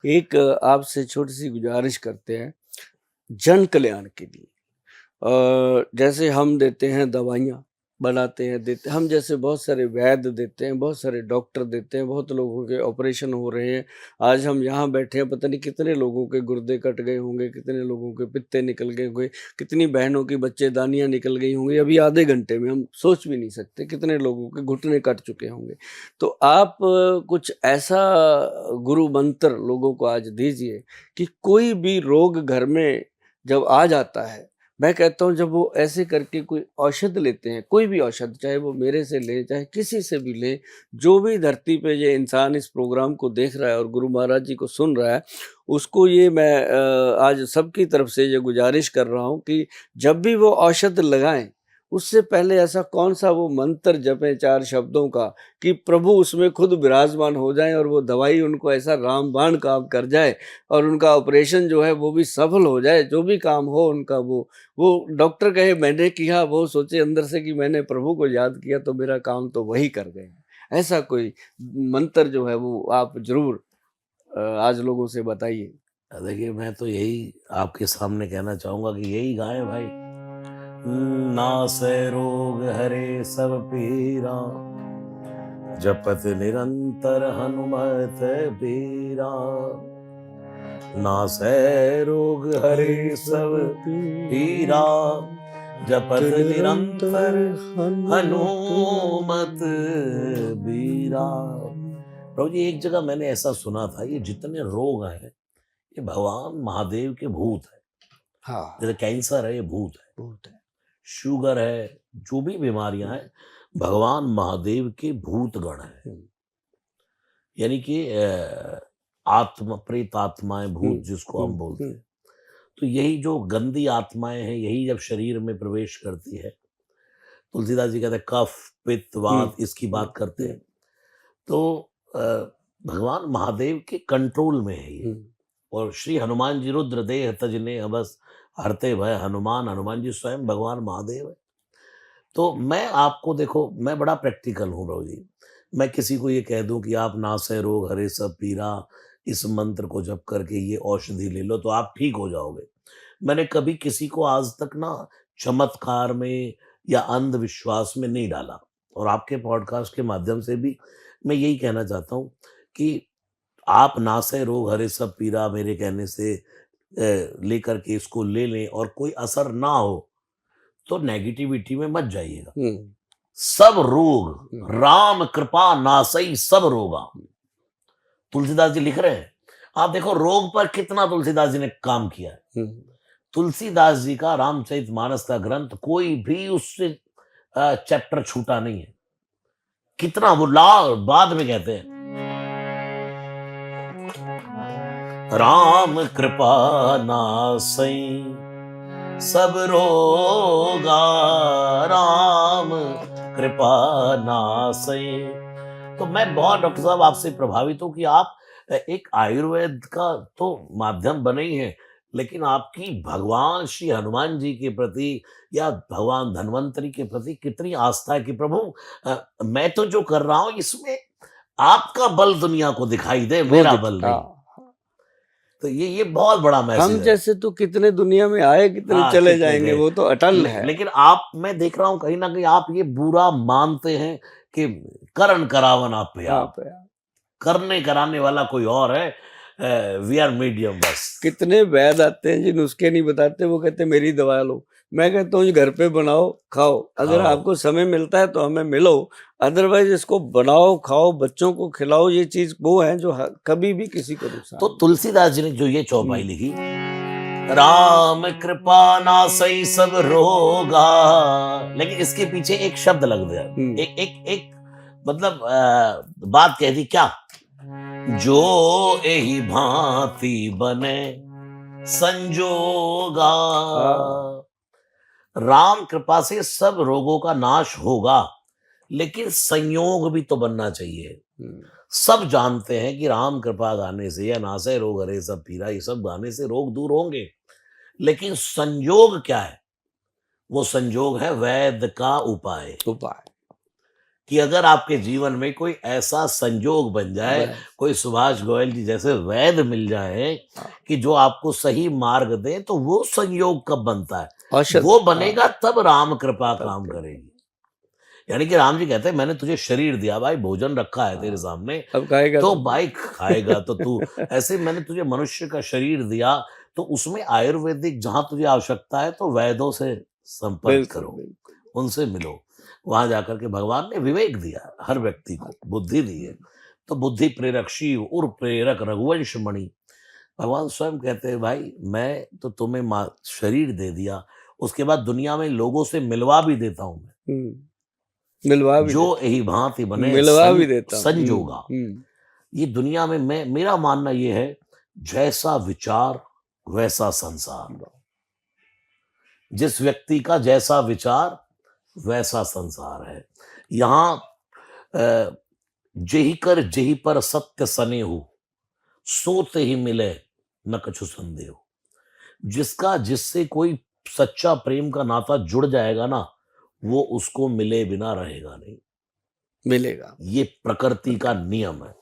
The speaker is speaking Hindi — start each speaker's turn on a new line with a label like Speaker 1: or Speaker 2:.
Speaker 1: एक आपसे छोटी-सी गुज़ारिश करते हैं, जन कल्याण के लिए। जैसे हम देते हैं दवाइयाँ, बनाते हैं, देते हम जैसे बहुत सारे वैद्य देते हैं, बहुत सारे डॉक्टर देते हैं, बहुत लोगों के ऑपरेशन हो रहे हैं। आज हम यहाँ बैठे हैं, पता नहीं कितने लोगों के गुर्दे कट गए होंगे, कितने लोगों के पित्ते निकल गए होंगे, कितनी बहनों की बच्चेदानियाँ निकल गई होंगी। अभी आधे घंटे में हम सोच भी नहीं सकते कितने लोगों के घुटने कट चुके होंगे। तो आप कुछ ऐसा गुरु मंत्र लोगों को आज दीजिए कि कोई भी रोग घर में जब आ जाता है, मैं कहता हूँ जब वो ऐसे करके कोई औषध लेते हैं, कोई भी औषध, चाहे वो मेरे से लें, चाहे किसी से भी लें, जो भी धरती पे ये इंसान इस प्रोग्राम को देख रहा है और गुरु महाराज जी को सुन रहा है, उसको ये मैं आज सबकी तरफ से ये गुजारिश कर रहा हूँ कि जब भी वो औषध लगाएँ, उससे पहले ऐसा कौन-सा वो मंत्र जपें 4 शब्दों का कि प्रभु उसमें खुद विराजमान हो जाएँ और वो दवाई उनको ऐसा रामबाण काम कर जाए और उनका ऑपरेशन जो है वो भी सफल हो जाए, जो भी काम हो उनका वो डॉक्टर कहे मैंने किया, वो सोचे अंदर से कि मैंने प्रभु को याद किया तो मेरा काम तो वही कर गए हैं। ऐसा कोई मंत्र जो है वो आप ज़रूर आज लोगों से बताइए।
Speaker 2: देखिए, मैं तो यही आपके सामने कहना चाहूँगा कि यही गाएँ भाई। नासै रोग हरे सब पीरा, जपत निरंतर हनुमत बीरा। नासै रोग हरे सब पीरा, जपत निरंतर हनुमत बीरा। प्रभु जी, एक जगह मैंने ऐसा सुना था, ये जितने रोग हैं ये भगवान महादेव के भूत है।
Speaker 1: हाँ,
Speaker 2: जैसे कैंसर है, ये भूत है।
Speaker 1: बहुत है।
Speaker 2: शुगर है, जो भी बीमारियां हैं, भगवान महादेव के भूत गण है।
Speaker 1: हुँ,
Speaker 2: यानी कि आत्मा, प्रेत आत्माएं,
Speaker 1: हुँ,
Speaker 2: भूत जिसको
Speaker 1: हुँ,
Speaker 2: हम बोलते
Speaker 1: हुँ,
Speaker 2: हैं। तो यही जो गंदी आत्माएं हैं, यही जब शरीर में प्रवेश करती है, तुलसीदास जी कहते हैं कफ पित्त
Speaker 1: हुँ,
Speaker 2: वात, इसकी
Speaker 1: हुँ,
Speaker 2: बात करते
Speaker 1: हुँ,
Speaker 2: हैं। तो अ, भगवान महादेव के कंट्रोल में है ये।
Speaker 1: हुँ,
Speaker 2: और श्री हनुमान जी रुद्र देह तजने बस, हरते भय हनुमान। हनुमान जी स्वयं भगवान महादेव है। तो मैं आपको, देखो, मैं बड़ा प्रैक्टिकल हूँ राव जी। मैं किसी को ये कह दूं कि आप नासै रोग हरे सब पीरा, इस मंत्र को जप करके ये औषधि ले लो तो आप ठीक हो जाओगे। मैंने कभी किसी को आज तक ना चमत्कार में या अंधविश्वास में नहीं डाला। और आपके पॉडकास्ट के माध्यम से भी मैं यही कहना चाहता हूँ कि आप नासै रोग हरे सब पीरा मेरे कहने से लेकर के इसको ले लें और कोई असर ना हो तो नेगेटिविटी में मत जाइएगा।
Speaker 1: हुँ,
Speaker 2: सब रोग
Speaker 1: हुँ,
Speaker 2: राम कृपा नासई सब रोगा, तुलसीदास जी लिख रहे हैं। आप देखो रोग पर कितना तुलसीदास जी ने काम किया है।
Speaker 1: हुँ,
Speaker 2: तुलसीदास जी का रामचरितमानस का ग्रंथ कोई भी उससे चैप्टर छूटा नहीं है। कितना वो ला बाद में कहते हैं, राम कृपा नासई सब रोगा, राम कृपा नासई। तो मैं बहुत डॉक्टर साहब आपसे प्रभावित हूँ कि आप एक आयुर्वेद का तो माध्यम बने ही हैं, लेकिन आपकी भगवान श्री हनुमान जी के प्रति या भगवान धन्वंतरी के प्रति कितनी आस्था है कि प्रभु मैं तो जो कर रहा हूं इसमें आपका बल दुनिया को दिखाई दे,
Speaker 1: वो
Speaker 2: मेरा
Speaker 1: दिख
Speaker 2: बल नहीं।
Speaker 1: हाँ,
Speaker 2: तो ये बहुत बड़ा
Speaker 1: हम
Speaker 2: मैसेज है।
Speaker 1: जैसे तो कितने दुनिया में आए, कितने
Speaker 2: हाँ,
Speaker 1: चले
Speaker 2: कितने
Speaker 1: जाएँगे,
Speaker 2: गए।
Speaker 1: वो तो अटल है।
Speaker 2: लेकिन आप, मैं देख रहा हूं कहीं ना कहीं आप ये बुरा मानते हैं कि करण करावन आप पे,
Speaker 1: हाँ,
Speaker 2: आप
Speaker 1: पे
Speaker 2: करने कराने वाला कोई और है। वी आर मीडियम बस।
Speaker 1: कितने वैद्य आते हैं जी, नुस्खे नहीं बताते, वो कहते हैं मेरी दवा लो। मैं कहता हूँ जी घर पे बनाओ, खाओ। अगर
Speaker 2: खाओ।
Speaker 1: आपको समय मिलता है तो हमें मिलो, अदरवाइज़ इसको बनाओ, खाओ, बच्चों को खिलाओ, ये चीज़ वो है जो ह कभी भी किसी को नुकसान
Speaker 2: तो
Speaker 1: नहीं।
Speaker 2: तुलसीदास जी ने जो ये चौपाई
Speaker 1: हुँ,
Speaker 2: लिखी, राम कृपा नासई सब रोगा, लेकिन इसके पीछे एक शब्द लग गया।
Speaker 1: हुँ,
Speaker 2: एक एक एक मतलब बात कह दी क्या, जो एही भांति बने संजोगा।
Speaker 1: हाँ,
Speaker 2: राम कृपा से सब रोगों का नाश होगा, लेकिन संयोग भी तो बनना चाहिए।
Speaker 1: हुँ,
Speaker 2: सब जानते हैं कि राम कृपा गाने से या नासै रोग हरे सब पीरा, ये सब गाने से रोग दूर होंगे, लेकिन संयोग क्या है? वो संयोग है वैद्य का उपाय।
Speaker 1: उपाय।
Speaker 2: कि अगर आपके जीवन में कोई ऐसा संजोग बन जाए,
Speaker 1: बस,
Speaker 2: कोई सुभाष गोयल जी जैसे वैद्य मिल जाए
Speaker 1: हाँ,
Speaker 2: कि जो आपको सही मार्ग दे, तो वो संयोग कब बनता है?
Speaker 1: औषध,
Speaker 2: वो
Speaker 1: हाँ,
Speaker 2: बनेगा तब राम कृपा
Speaker 1: तब
Speaker 2: काम
Speaker 1: कर
Speaker 2: करेगी। यानी कि राम जी कहते हैं मैंने तुझे शरीर दिया भाई, भोजन रखा है तेरे
Speaker 1: हाँ,
Speaker 2: सामने,
Speaker 1: अब खाएगा
Speaker 2: तो
Speaker 1: तो
Speaker 2: भाई खाएगा तो तू। ऐसे मैंने तुझे मनुष्य का शरीर दिया, तो उसमें आयुर्वेदिक जहाँ तुझे आवश्यकता है तो वैद्यों से संपर्क
Speaker 1: बिल्कुल,
Speaker 2: करो,
Speaker 1: बिल्कुल।
Speaker 2: उनसे मिलो। वहां जाकर के भगवान ने विवेक दिया, हर व्यक्ति
Speaker 1: हाँ,
Speaker 2: को बुद्धि दी है।
Speaker 1: हुँ,
Speaker 2: तो बुद्धि प्रेरक शिव उर प्रेरक रघुवंश मणि। भगवान स्वयं कहते हैं भाई मैं तो तुम्हें शरीर दे दिया, उसके बाद दुनिया में लोगों से मिलवा भी देता हूं मैं।
Speaker 1: हुँ, मिलवा भी
Speaker 2: जो
Speaker 1: देता
Speaker 2: यही भांति
Speaker 1: हूँ,
Speaker 2: बने
Speaker 1: मिलवा भी देता हूँ।
Speaker 2: संजोगा।
Speaker 1: हुँ,
Speaker 2: ये दुनिया में मैं मेरा मानना ये है, जैसा विचार वैसा संसार।
Speaker 1: वाह!
Speaker 2: जिस व्यक्ति का जैसा विचार वैसा संसार है। यहाँ जेहि कर जेहि पर सत्य सनेहु, सोते ही मिले न कछु संदेह। जिसका जिससे कोई सच्चा प्रेम का नाता जुड़ जाएगा ना, वो उसको मिले बिना रहेगा नहीं।
Speaker 1: मिलेगा।
Speaker 2: ये प्रकृति का नियम है।